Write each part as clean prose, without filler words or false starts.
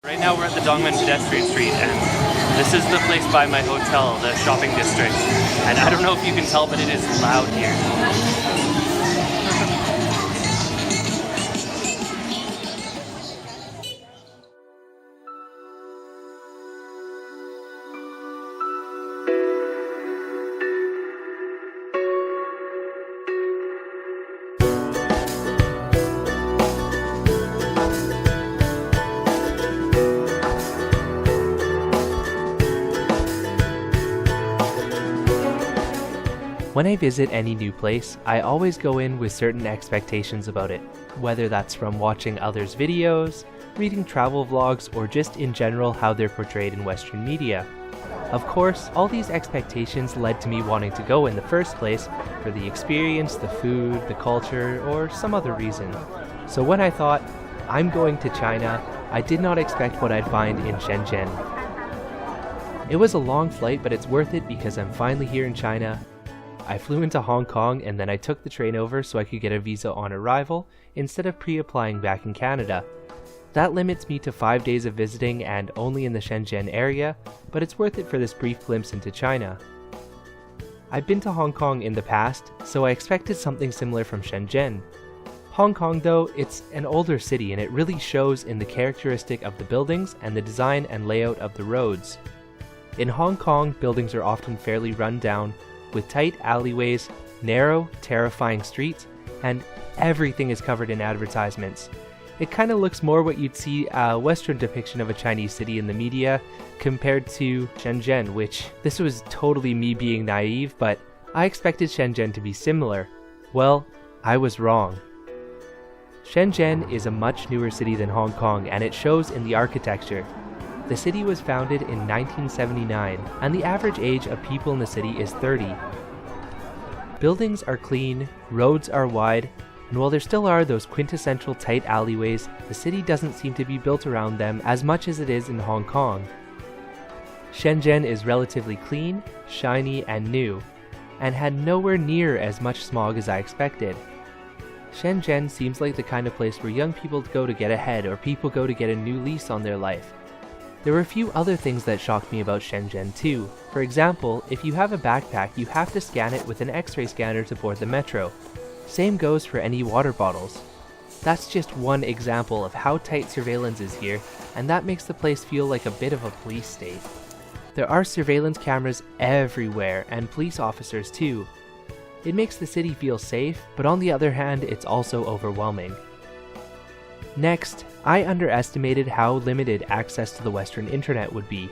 Right now we're at the Dongmen pedestrian street, and this is the place by my hotel, the shopping district. And I don't know if you can tell, but it is loud here. When I visit any new place, I always go in with certain expectations about it, whether that's from watching others' videos, reading travel vlogs, or just in general how they're portrayed in Western media. Of course, all these expectations led to me wanting to go in the first place for the experience, the food, the culture, or some other reason. So when I thought, I'm going to China, I did not expect what I'd find in Shenzhen. It was a long flight, but it's worth it because I'm finally here in China. I flew into Hong Kong and then I took the train over so I could get a visa on arrival instead of pre-applying back in Canada. That limits me to 5 days of visiting and only in the Shenzhen area, but it's worth it for this brief glimpse into China. I've been to Hong Kong in the past, so I expected something similar from Shenzhen. Hong Kong though, it's an older city and it really shows in the characteristic of the buildings and the design and layout of the roads. In Hong Kong, buildings are often fairly run down, with tight alleyways, narrow, terrifying streets, and everything is covered in advertisements. It kind of looks more what you'd see a Western depiction of a Chinese city in the media compared to Shenzhen, which this was totally me being naive, but I expected Shenzhen to be similar. Well, I was wrong. Shenzhen is a much newer city than Hong Kong, and it shows in the architecture. The city was founded in 1979, and the average age of people in the city is 30. Buildings are clean, roads are wide, and while there still are those quintessential tight alleyways, the city doesn't seem to be built around them as much as it is in Hong Kong. Shenzhen is relatively clean, shiny, and new, and had nowhere near as much smog as I expected. Shenzhen seems like the kind of place where young people go to get ahead or people go to get a new lease on their life. There were a few other things that shocked me about Shenzhen too. For example, if you have a backpack, you have to scan it with an X-ray scanner to board the metro. Same goes for any water bottles. That's just one example of how tight surveillance is here, and that makes the place feel like a bit of a police state. There are surveillance cameras everywhere, and police officers too. It makes the city feel safe, but on the other hand, it's also overwhelming. Next, I underestimated how limited access to the Western internet would be.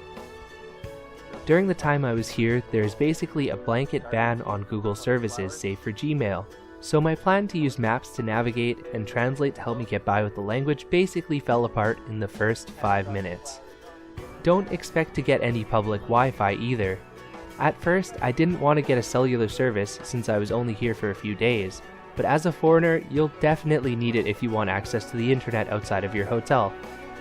During the time I was here, there's basically a blanket ban on Google services save for Gmail, so my plan to use maps to navigate and translate to help me get by with the language basically fell apart in the first 5 minutes. Don't expect to get any public Wi-Fi either. At first, I didn't want to get a cellular service since I was only here for a few days, but as a foreigner, you'll definitely need it if you want access to the internet outside of your hotel,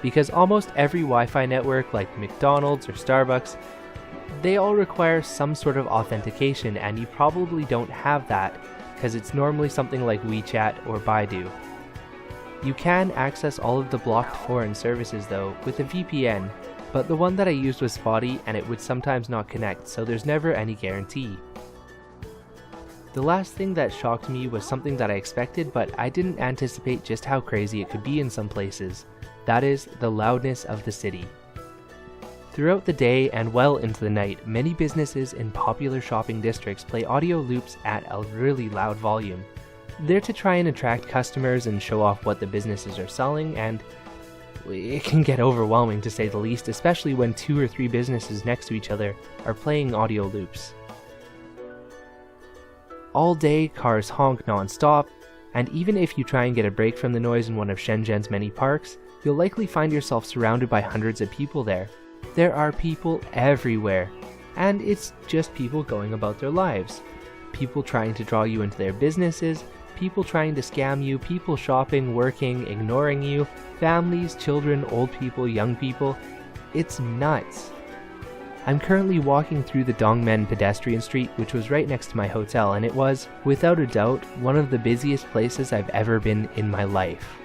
because almost every Wi-Fi network like McDonald's or Starbucks, they all require some sort of authentication, and you probably don't have that, because it's normally something like WeChat or Baidu. You can access all of the blocked foreign services though with a VPN, but the one that I used was spotty and it would sometimes not connect, so there's never any guarantee. The last thing that shocked me was something that I expected, but I didn't anticipate just how crazy it could be in some places. That is, the loudness of the city. Throughout the day and well into the night, many businesses in popular shopping districts play audio loops at a really loud volume. They're to try and attract customers and show off what the businesses are selling, and it can get overwhelming to say the least, especially when 2 or 3 businesses next to each other are playing audio loops. All day, cars honk non-stop, and even if you try and get a break from the noise in one of Shenzhen's many parks, you'll likely find yourself surrounded by hundreds of people there. There are people everywhere, and it's just people going about their lives. People trying to draw you into their businesses, people trying to scam you, people shopping, working, ignoring you, families, children, old people, young people. It's nuts. I'm currently walking through the Dongmen pedestrian street, which was right next to my hotel, and it was, without a doubt, one of the busiest places I've ever been in my life.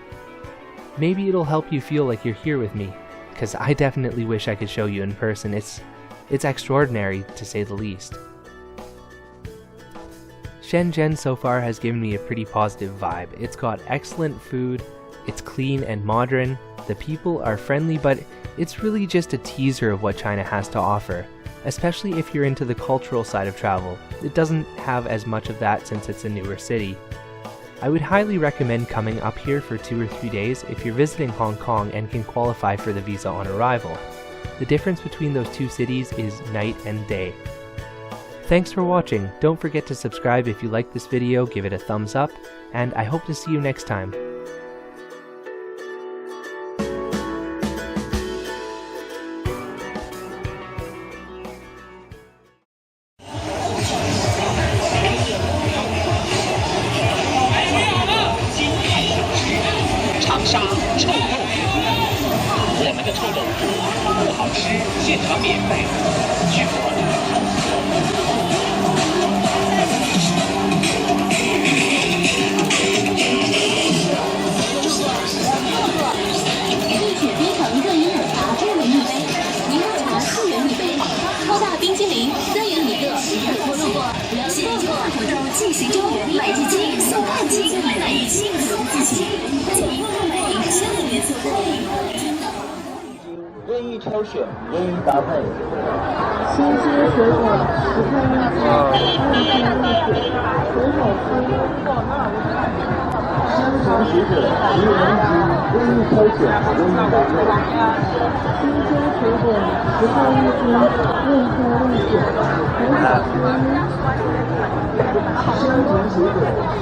Maybe it'll help you feel like you're here with me, because I definitely wish I could show you in person. It's extraordinary, to say the least. Shenzhen so far has given me a pretty positive vibe. It's got excellent food, it's clean and modern, the people are friendly, but it's really just a teaser of what China has to offer, especially if you're into the cultural side of travel. It doesn't have as much of that since it's a newer city. I would highly recommend coming up here for 2 or 3 days if you're visiting Hong Kong and can qualify for the visa on arrival. The difference between those two cities is night and day. Thanks for watching. Don't forget to subscribe if you like this video, give it a thumbs up, and I hope to see you next time.任意挑选，任意搭配。新鲜水果10块1斤，新鲜绿水，水果丝。香肠水果10元1斤，任意挑选，任意搭配。新鲜水果10块1斤，任挑绿水，水果丝。香肠水果10元1斤，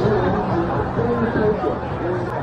任意挑选，任意搭配。